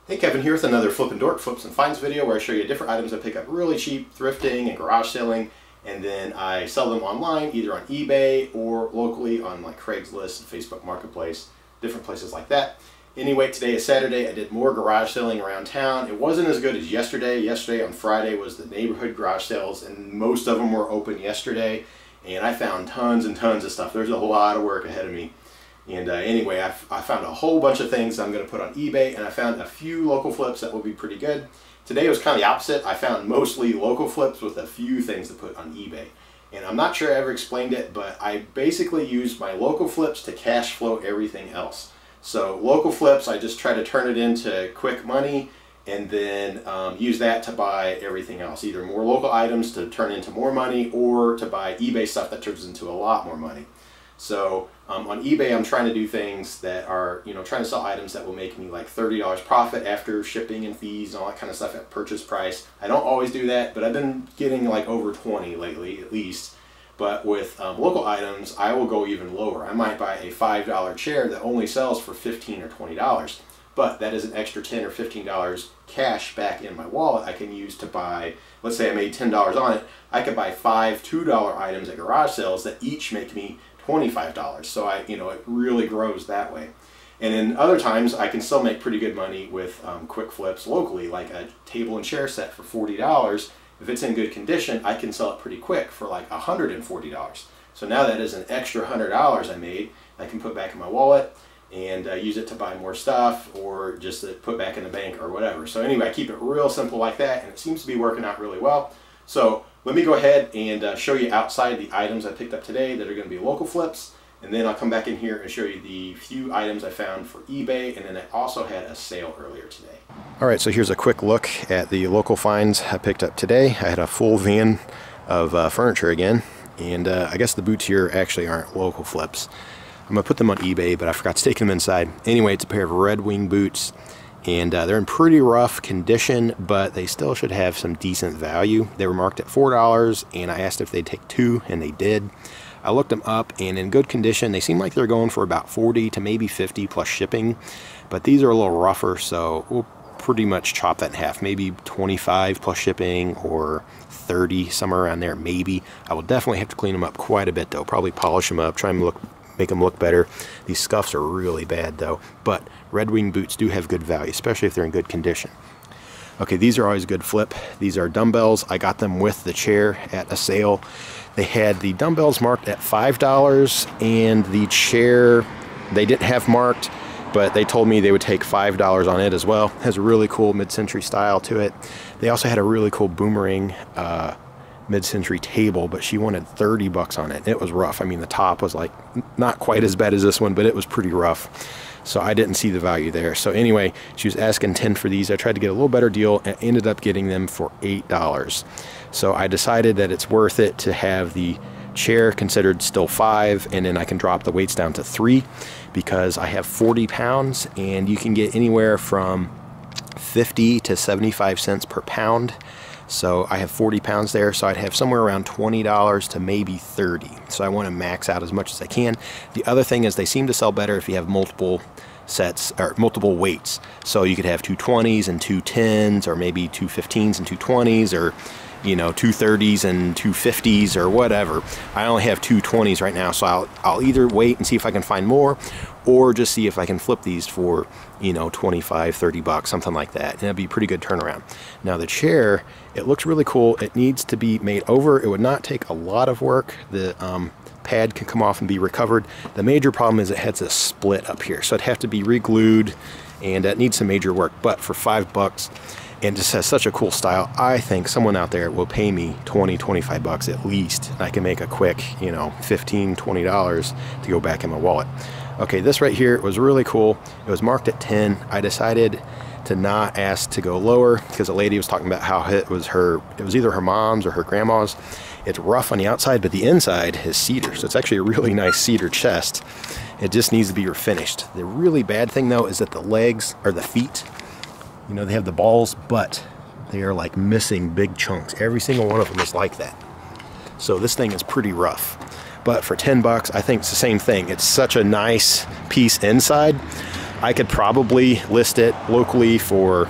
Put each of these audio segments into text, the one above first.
Hey, Kevin here with another Flip and Dork Flips and Finds video where I show you different items I pick up really cheap, thrifting and garage selling, and then I sell them online either on eBay or locally on like Craigslist, Facebook Marketplace, different places like that. Anyway, today is Saturday. I did more garage selling around town. It wasn't as good as yesterday. Yesterday on Friday was the neighborhood garage sales and most of them were open yesterday, and I found tons and tons of stuff. There's a lot of work ahead of me. And anyway, I found a whole bunch of things I'm going to put on eBay, and I found a few local flips that will be pretty good. Today was kind of the opposite. I found mostly local flips with a few things to put on eBay. And I'm not sure I ever explained it, but I basically use my local flips to cash flow everything else. So local flips, I just try to turn it into quick money and then use that to buy everything else. Either more local items to turn into more money or to buy eBay stuff that turns into a lot more money. So on eBay, I'm trying to do things that are, trying to sell items that will make me like $30 profit after shipping and fees and all that kind of stuff at purchase price. I don't always do that, but I've been getting like over 20 lately at least. But with local items, I will go even lower. I might buy a $5 chair that only sells for $15 or $20. But that is an extra $10 or $15 cash back in my wallet I can use to buy, let's say I made $10 on it, I could buy 5 $2 items at garage sales that each make me $25. So it really grows that way. And then other times I can still make pretty good money with quick flips locally, like a table and chair set for $40. If it's in good condition, I can sell it pretty quick for like $140. So now that is an extra $100 I made, I can put back in my wallet and use it to buy more stuff or just to put back in the bank or whatever. So anyway, I keep it real simple like that, and it seems to be working out really well. So let me go ahead and show you outside the items I picked up today that are going to be local flips, and then I'll come back in here and show you the few items I found for eBay, and then I also had a sale earlier today. Alright, so here's a quick look at the local finds I picked up today. I had a full van of furniture again, and I guess the boots here actually aren't local flips. I'm going to put them on eBay, but I forgot to take them inside. Anyway, it's a pair of Red Wing boots, and they're in pretty rough condition, but they still should have some decent value. They were marked at $4, and I asked if they'd take 2, and they did. I looked them up, and in good condition, they seem like they're going for about 40 to maybe 50 plus shipping, but these are a little rougher, so we'll pretty much chop that in half, maybe 25 plus shipping or 30, somewhere around there, maybe. I will definitely have to clean them up quite a bit, though. Probably polish them up, try and make them look better. These scuffs are really bad though, but Red Wing boots do have good value, especially if they're in good condition. Okay, these are always a good flip. These are dumbbells. I got them with the chair at a sale. They had the dumbbells marked at $5 and the chair they didn't have marked, but they told me they would take $5 on it as well. It has a really cool mid-century style to it. They also had a really cool boomerang mid-century table, but she wanted 30 bucks on it. It was rough. I mean, the top was like not quite as bad as this one, but it was pretty rough. So I didn't see the value there. So anyway, she was asking 10 for these. I tried to get a little better deal and ended up getting them for $8. So I decided that it's worth it to have the chair considered still 5, and then I can drop the weights down to 3 because I have 40 pounds and you can get anywhere from 50 to 75 cents per pound. So I have 40 pounds there, so I'd have somewhere around $20 to maybe 30. So I want to max out as much as I can. The other thing is they seem to sell better if you have multiple sets or multiple weights. So you could have 2 20s and 2 10s, or maybe 2 15s and 2 20s, or 2 30s and 2 50s, or whatever. I only have 2 20s right now, so I'll either wait and see if I can find more, or just see if I can flip these for 25, 30 bucks, something like that. And that'd be a pretty good turnaround. Now the chair, it looks really cool. It needs to be made over. It would not take a lot of work. The pad can come off and be recovered. The major problem is it has a split up here, so it'd have to be re-glued, and that needs some major work. But for $5, and just has such a cool style, I think someone out there will pay me 20, 25 bucks at least. I can make a quick, $15, $20 to go back in my wallet. Okay, this right here was really cool. It was marked at 10. I decided to not ask to go lower because a lady was talking about how it was either her mom's or her grandma's. It's rough on the outside, but the inside is cedar, so it's actually a really nice cedar chest. It just needs to be refinished. The really bad thing though is that the legs, or the feet, they have the balls, but they are like missing big chunks. Every single one of them is like that. So this thing is pretty rough. But for 10 bucks, I think it's the same thing. It's such a nice piece inside. I could probably list it locally for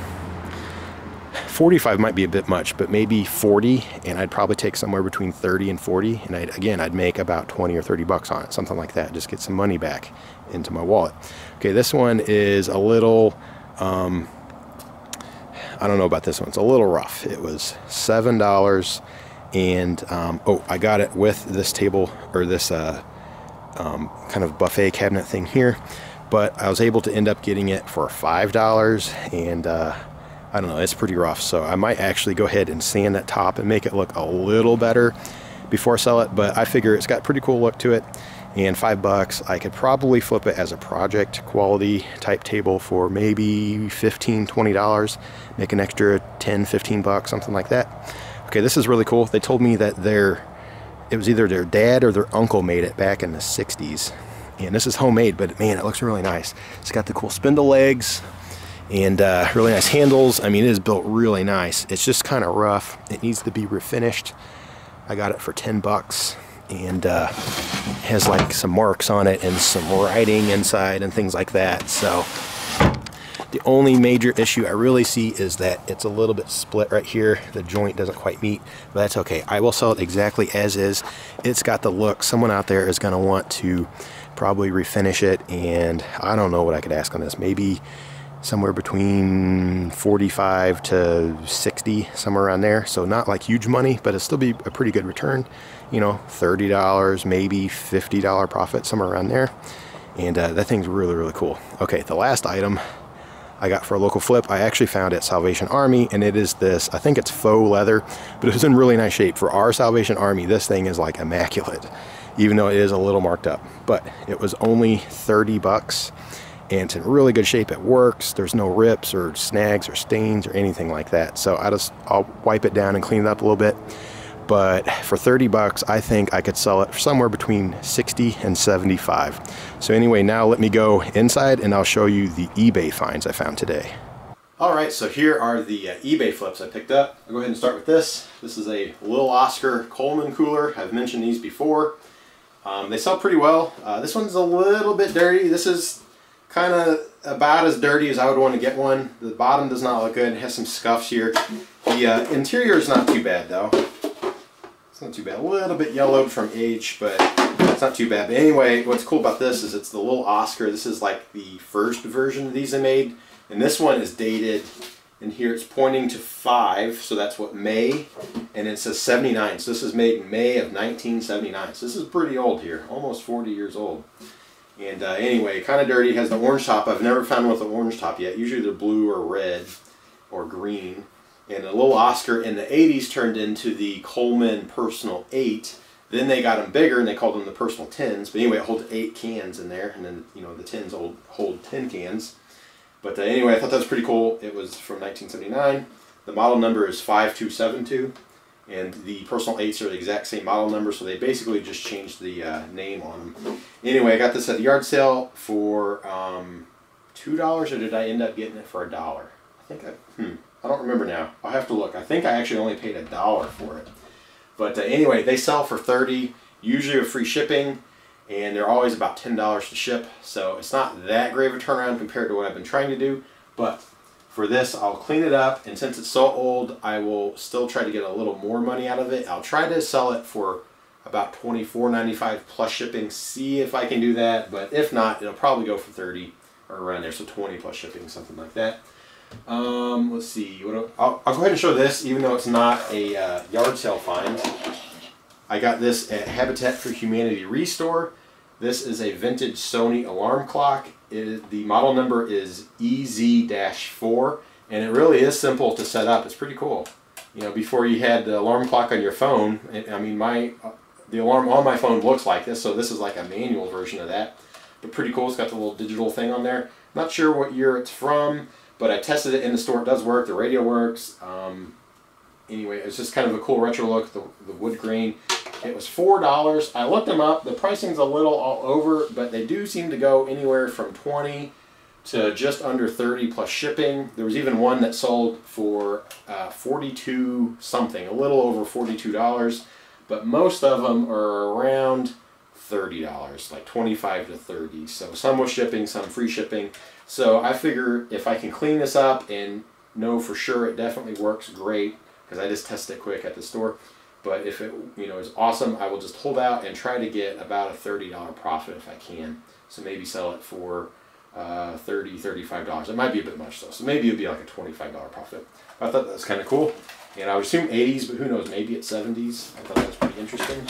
45, might be a bit much, but maybe 40, and I'd probably take somewhere between 30 and 40, and I'd make about 20 or 30 bucks on it, something like that. Just get some money back into my wallet. Okay, this one is a little, I don't know about this one. It's a little rough. It was $7, and oh, I got it with this table, or this kind of buffet cabinet thing here, but I was able to end up getting it for $5, and I don't know, it's pretty rough, so I might actually go ahead and sand that top and make it look a little better before I sell it, but I figure it's got a pretty cool look to it, and $5, I could probably flip it as a project quality type table for maybe $15, $20, make an extra 10, 15 bucks, something like that. Okay, this is really cool. They told me that it was either their dad or their uncle made it back in the 60s, and this is homemade, but man, it looks really nice. It's got the cool spindle legs, and really nice handles. I mean, it is built really nice. It's just kind of rough. It needs to be refinished. I got it for 10 bucks, and has like some marks on it and some writing inside and things like that. So the only major issue I really see is that it's a little bit split right here. The joint doesn't quite meet, but that's okay. I will sell it exactly as is. It's got the look. Someone out there is going to want to probably refinish it, and I don't know what I could ask on this. Maybe somewhere between 45 to 60, somewhere around there. So not like huge money, but it'll still be a pretty good return. You know, $30, maybe $50 profit, somewhere around there. And that thing's really, really cool. Okay, the last item I got for a local flip, I actually found at Salvation Army, and it is this, I think it's faux leather, but it was in really nice shape. For our Salvation Army, this thing is like immaculate, even though it is a little marked up. But it was only 30 bucks. And it's in really good shape. It works. There's no rips or snags or stains or anything like that. So I'll wipe it down and clean it up a little bit. But for 30 bucks, I think I could sell it for somewhere between 60 and 75. So anyway, now let me go inside and I'll show you the eBay finds I found today. All right, so here are the eBay flips I picked up. I'll go ahead and start with this. This is a Little Oscar Coleman cooler. I've mentioned these before. They sell pretty well. This one's a little bit dirty. This is kind of about as dirty as I would want to get one. The bottom does not look good. It has some scuffs here. The interior is not too bad though. It's not too bad. A little bit yellowed from age, but it's not too bad. But anyway, what's cool about this is it's the Little Oscar. This is like the first version of these I made. And this one is dated, and here it's pointing to 5, so that's what, May, and it says 79. So this is made in May of 1979. So this is pretty old here, almost 40 years old. And anyway, kind of dirty. It has the orange top. I've never found one with an orange top yet. Usually they're blue or red or green. And the Little Oscar in the 80s turned into the Coleman Personal 8. Then they got them bigger and they called them the Personal 10s. But anyway, it holds 8 cans in there. And then, you know, the 10s hold 10 cans. But anyway, I thought that was pretty cool. It was from 1979. The model number is 5272. And the Personal 8s are the exact same model number, so they basically just changed the name on them. Anyway, I got this at the yard sale for $2, or did I end up getting it for $1? I think I don't remember now. I'll have to look. I think I actually only paid $1 for it. But anyway, they sell for $30, usually with free shipping, and they're always about $10 to ship. So it's not that great of a turnaround compared to what I've been trying to do, but for this, I'll clean it up, and since it's so old, I will still try to get a little more money out of it. I'll try to sell it for about $24.95 plus shipping, see if I can do that, but if not, it'll probably go for 30 or around there, so 20 plus shipping, something like that. Let's see, I'll go ahead and show this, even though it's not a yard sale find. I got this at Habitat for Humanity Restore. This is a vintage Sony alarm clock. The model number is EZ-4, and it really is simple to set up. It's pretty cool. You know, before you had the alarm clock on your phone, I mean, the alarm on my phone looks like this, so this is like a manual version of that. But pretty cool. It's got the little digital thing on there. Not sure what year it's from, but I tested it in the store. It does work. The radio works. Anyway, it's just kind of a cool retro look. The wood grain. It was $4. I looked them up. The pricing's a little all over, but they do seem to go anywhere from 20 to just under 30 plus shipping. There was even one that sold for 42 something, a little over $42, but most of them are around $30, like 25 to 30. So some with shipping, some free shipping. So I figure if I can clean this up and know for sure it definitely works, great, because I just tested it quick at the store. But if it is awesome, I will just hold out and try to get about a $30 profit if I can. So maybe sell it for $30, $35. It might be a bit much though. So maybe it'd be like a $25 profit. I thought that was kind of cool. And I would assume 80s, but who knows, maybe it's 70s. I thought that was pretty interesting.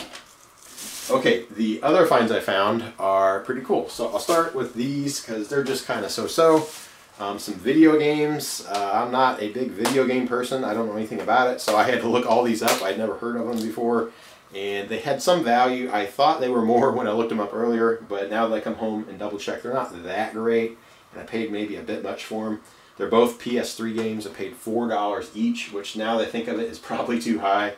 Okay, the other finds I found are pretty cool. So I'll start with these because they're just kind of so-so. Some video games. I'm not a big video game person. I don't know anything about it, so I had to look all these up. I'd never heard of them before, and they had some value. I thought they were more when I looked them up earlier, but now that I come home and double check, they're not that great, and I paid maybe a bit much for them. They're both PS3 games. I paid $4 each, which now that I think of it is probably too high.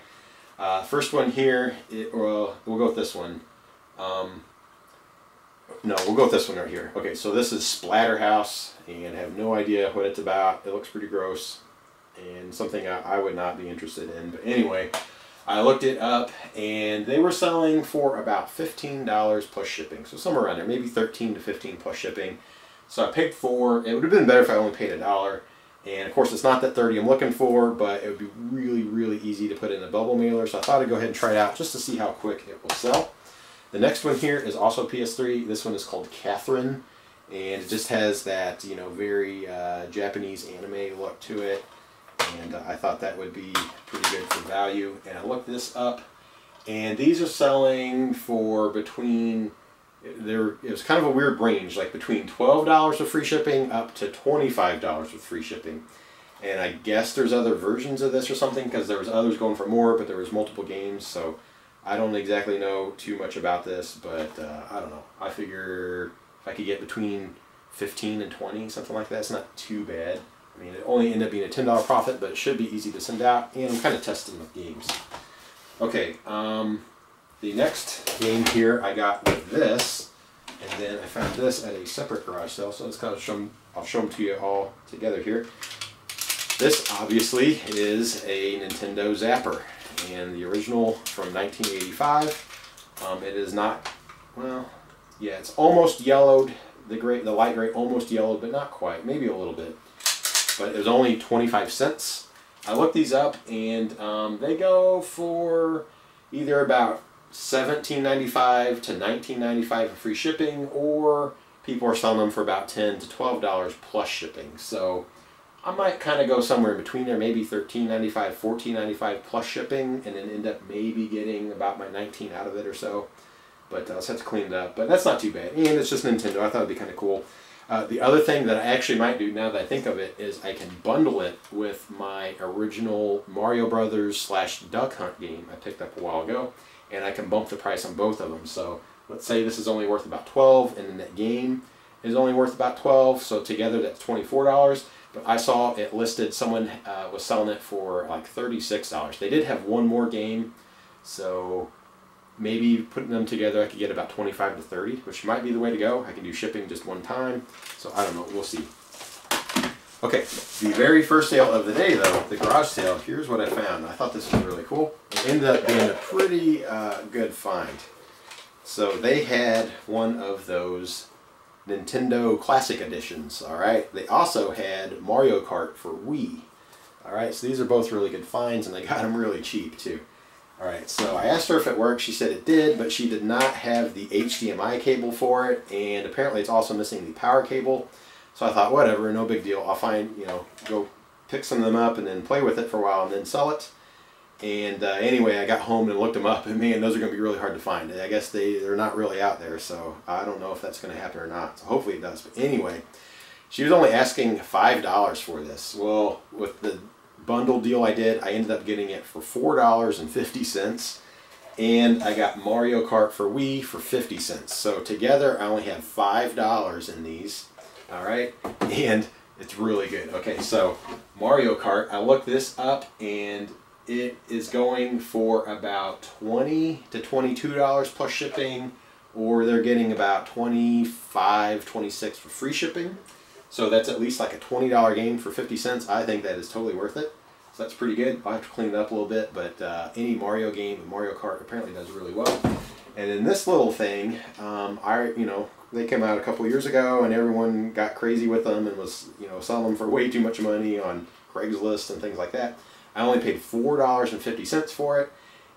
First one here, we'll go with this one. No, we'll go with this one right here. Okay, so this is Splatterhouse, and I have no idea what it's about. It looks pretty gross, and something I would not be interested in. But anyway, I looked it up, and they were selling for about $15 plus shipping. So somewhere around there, maybe 13 to 15 plus shipping. So I paid $4. It would have been better if I only paid $1. And of course, it's not that 30 I'm looking for, but it would be really, really easy to put in a bubble mailer. So I thought I'd go ahead and try it out just to see how quick it will sell. The next one here is also PS3. This one is called Catherine, and it just has that very Japanese anime look to it. And I thought that would be pretty good for value. And I looked this up, and these are selling for between it was kind of a weird range, like between $12 with free shipping up to $25 with free shipping. And I guess there's other versions of this or something, because there was others going for more, but there was multiple games, so I don't exactly know too much about this, but I don't know. I figure if I could get between 15 and 20, something like that, it's not too bad. I mean, it only ended up being a $10 profit, but it should be easy to send out, and I'm kind of testing with games. Okay, the next game here I got with this, and then I found this at a separate garage sale, so let's kind of I'll show them to you all together here. This obviously is a Nintendo Zapper, and the original from 1985. It is not, well, yeah, it's almost yellowed. The light gray almost yellowed, but not quite, maybe a little bit. But it was only 25 cents. I looked these up, and they go for either about $17.95 to $19.95 for free shipping, or people are selling them for about $10 to $12 plus shipping. So I might kind of go somewhere in between there, maybe $13.95, $14.95 plus shipping, and then end up maybe getting about my $19 out of it or so. But I'll just have to clean it up. But that's not too bad. And it's just Nintendo. I thought it'd be kind of cool. The other thing that I actually might do now that I think of it is I can bundle it with my original Mario Brothers / Duck Hunt game I picked up a while ago, and I can bump the price on both of them. So let's say this is only worth about $12, and then that game is only worth about $12, so together that's $24. But I saw it listed, someone was selling it for like $36. They did have one more game, so maybe putting them together I could get about 25 to 30, which might be the way to go. I can do shipping just one time, so I don't know, we'll see. Okay, the very first sale of the day though, the garage sale, here's what I found. I thought this was really cool. It ended up being a pretty good find. So they had one of those Nintendo Classic Editions, alright? They also had Mario Kart for Wii. Alright, so these are both really good finds, and they got them really cheap too. Alright, so I asked her if it worked. She said it did, but she did not have the HDMI cable for it, and apparently it's also missing the power cable. So I thought, whatever, no big deal. I'll find, go pick some of them up and then play with it for a while and then sell it. And anyway, I got home and looked them up, and man, those are going to be really hard to find. I guess they're not really out there, so I don't know if that's going to happen or not. So hopefully it does. But anyway, she was only asking $5 for this. Well, with the bundle deal I did, I ended up getting it for $4.50, and I got Mario Kart for Wii for 50 cents. So together I only have $5 in these. Alright, and it's really good. Okay, so Mario Kart, I looked this up, and it is going for about $20 to $22 plus shipping, or they're getting about $25, $26 for free shipping. So that's at least like a $20 game for 50 cents. I think that is totally worth it. So that's pretty good. I'll have to clean it up a little bit, but any Mario game, Mario Kart apparently does really well. And then this little thing, they came out a couple years ago, and everyone got crazy with them and was, selling them for way too much money on Craigslist and things like that. I only paid $4.50 for it,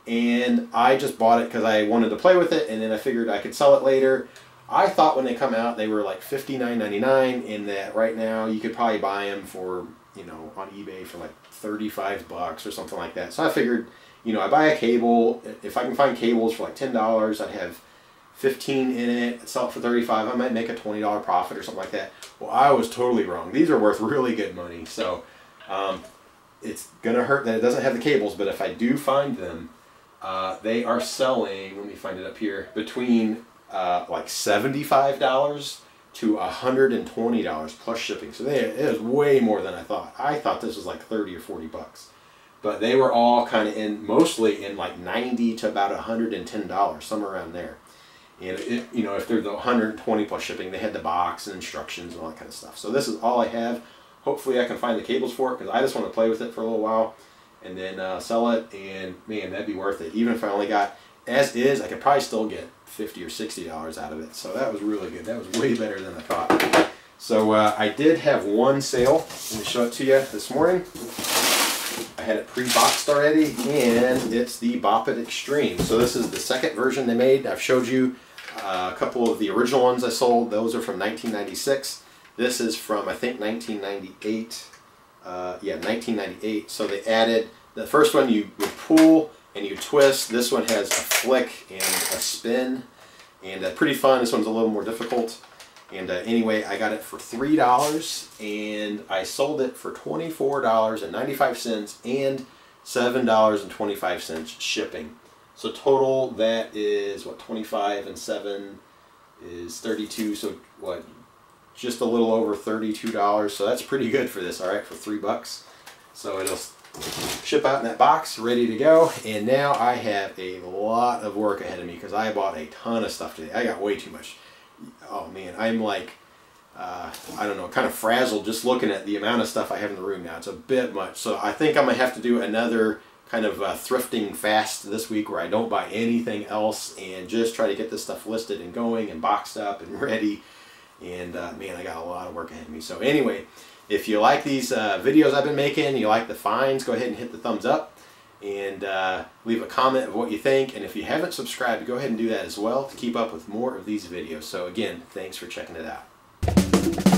and I just bought it because I wanted to play with it, and then I figured I could sell it later. I thought when they come out they were like $59.99, and that right now you could probably buy them for, on eBay for like $35 or something like that. So I figured, I buy a cable. If I can find cables for like $10, I'd have 15 in it. I'd sell it for $35. I might make a $20 profit or something like that. Well, I was totally wrong. These are worth really good money. So it's gonna hurt that it doesn't have the cables, but if I do find them, they are selling, let me find it up here, between like $75 to $120 plus shipping. So it is way more than I thought. I thought this was like 30 or 40 bucks. But they were all kind of mostly in like 90 to about $110, somewhere around there. And if they're the 120 plus shipping, they had the box and instructions and all that kind of stuff. So this is all I have. Hopefully I can find the cables for it, because I just want to play with it for a little while and then sell it. And man, that'd be worth it. Even if I only got as is, I could probably still get $50 or $60 out of it. So that was really good. That was way better than I thought. So I did have one sale. Let me show it to you this morning. I had it pre-boxed already, and it's the Bop It Extreme. So this is the second version they made. I've showed you a couple of the original ones I sold. Those are from 1996. This is from, I think, 1998. Yeah, 1998. So they added, the first one you would pull and you twist. This one has a flick and a spin, and pretty fun. This one's a little more difficult. And anyway, I got it for $3, and I sold it for $24.95 and $7.25 shipping. So total, that is what, 25 and 7 is 32. So what, just a little over $32. So that's pretty good for this. All right, for $3. So it'll ship out in that box, ready to go. And now I have a lot of work ahead of me because I bought a ton of stuff today. I got way too much. Oh man, I'm like, I don't know, kind of frazzled just looking at the amount of stuff I have in the room now. It's a bit much. So I think I'm going to have to do another kind of thrifting fast this week where I don't buy anything else and just try to get this stuff listed and going and boxed up and ready. And man, I got a lot of work ahead of me. So anyway, if you like these videos I've been making, you like the finds, go ahead and hit the thumbs up. And leave a comment of what you think. And if you haven't subscribed, go ahead and do that as well to keep up with more of these videos. So again, thanks for checking it out.